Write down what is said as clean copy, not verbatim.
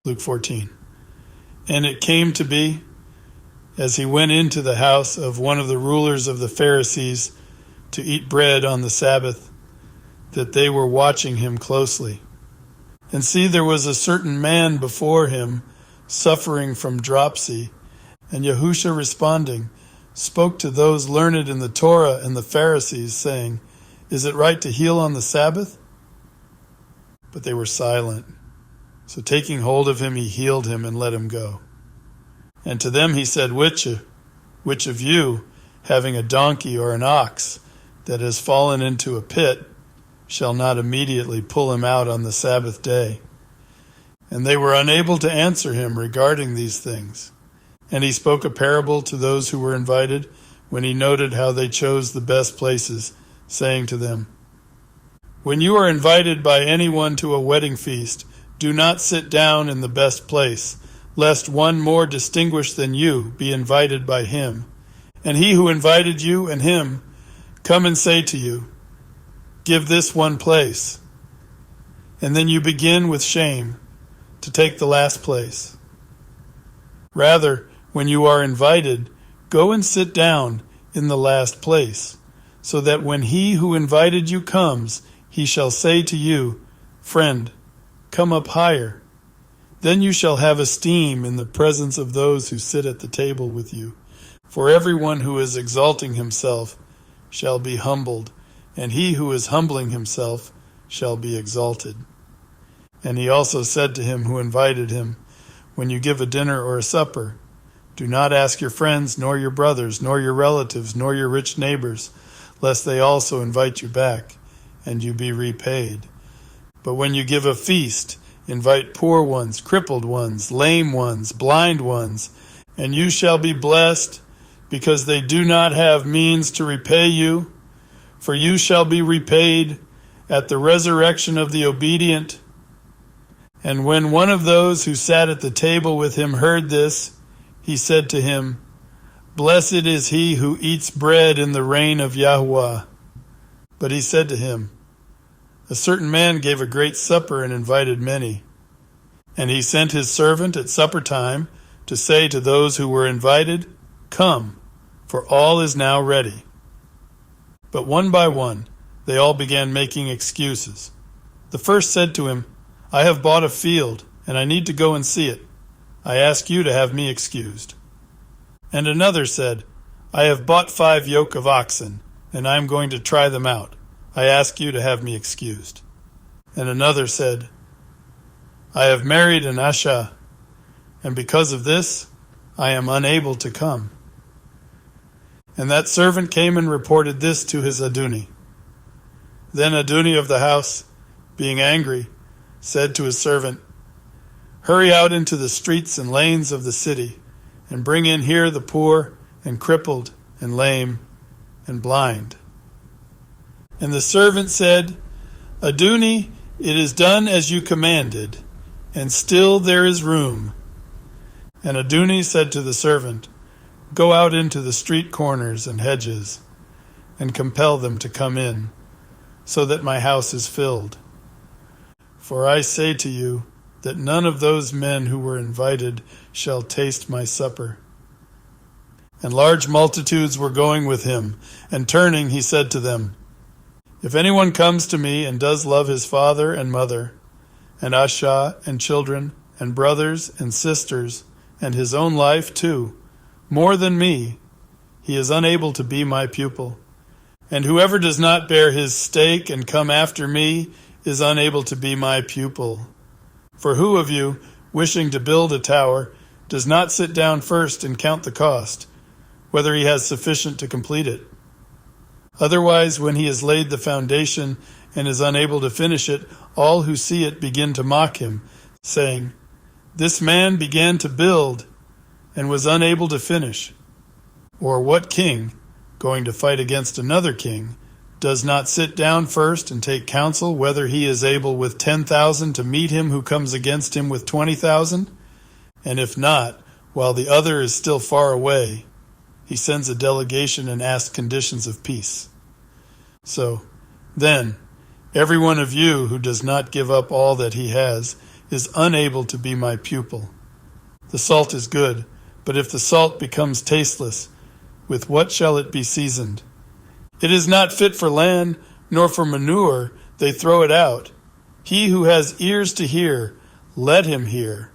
Luke 14. And it came to be, as he went into the house of one of the rulers of the Pharisees to eat bread on the Sabbath, that they were watching him closely. And see, there was a certain man before him suffering from dropsy, and Yahusha responding, spoke to those learned in the Torah and the Pharisees, saying, Is it right to heal on the Sabbath? But they were silent. So taking hold of him, he healed him and let him go. And to them he said, Which of you, having a donkey or an ox that has fallen into a pit, shall not immediately pull him out on the Sabbath day? And they were unable to answer him regarding these things. And he spoke a parable to those who were invited, when he noted how they chose the best places, saying to them, When you are invited by anyone to a wedding feast, do not sit down in the best place, lest one more distinguished than you be invited by him. And he who invited you and him come and say to you, Give this one place. And then you begin with shame to take the last place. Rather, when you are invited, go and sit down in the last place, so that when he who invited you comes, he shall say to you, Friend, come up higher. Then you shall have esteem in the presence of those who sit at the table with you. For everyone who is exalting himself shall be humbled, and he who is humbling himself shall be exalted. And he also said to him who invited him, When you give a dinner or a supper, do not ask your friends, nor your brothers, nor your relatives, nor your rich neighbors, lest they also invite you back, and you be repaid. But when you give a feast, invite poor ones, crippled ones, lame ones, blind ones, and you shall be blessed, because they do not have means to repay you, for you shall be repaid at the resurrection of the obedient. And when one of those who sat at the table with him heard this, he said to him, Blessed is he who eats bread in the reign of Yahuwah. But he said to him, A certain man gave a great supper and invited many. And he sent his servant at supper time to say to those who were invited, Come, for all is now ready. But one by one they all began making excuses. The first said to him, I have bought a field, and I need to go and see it. I ask you to have me excused. And another said, I have bought 5 yoke of oxen, and I am going to try them out. I ask you to have me excused. And another said, I have married an Asha, and because of this, I am unable to come. And that servant came and reported this to his Aduni. Then Aduni of the house, being angry, said to his servant, Hurry out into the streets and lanes of the city, and bring in here the poor and crippled and lame and blind. And the servant said, Aduni, it is done as you commanded, and still there is room. And Aduni said to the servant, Go out into the street corners and hedges, and compel them to come in, so that my house is filled. For I say to you, that none of those men who were invited shall taste my supper. And large multitudes were going with him, and turning he said to them, If anyone comes to me and does love his father and mother, and Asha and children, and brothers and sisters, and his own life too, more than me, he is unable to be my pupil. And whoever does not bear his stake and come after me is unable to be my pupil. For who of you, wishing to build a tower, does not sit down first and count the cost, whether he has sufficient to complete it? Otherwise, when he has laid the foundation and is unable to finish it, all who see it begin to mock him, saying, This man began to build and was unable to finish. Or what king, going to fight against another king, does not sit down first and take counsel whether he is able with 10,000 to meet him who comes against him with 20,000? And if not, while the other is still far away, he sends a delegation and asks conditions of peace. So, then, every one of you who does not give up all that he has is unable to be my pupil. The salt is good, but if the salt becomes tasteless, with what shall it be seasoned? It is not fit for land, nor for manure, they throw it out. He who has ears to hear, let him hear.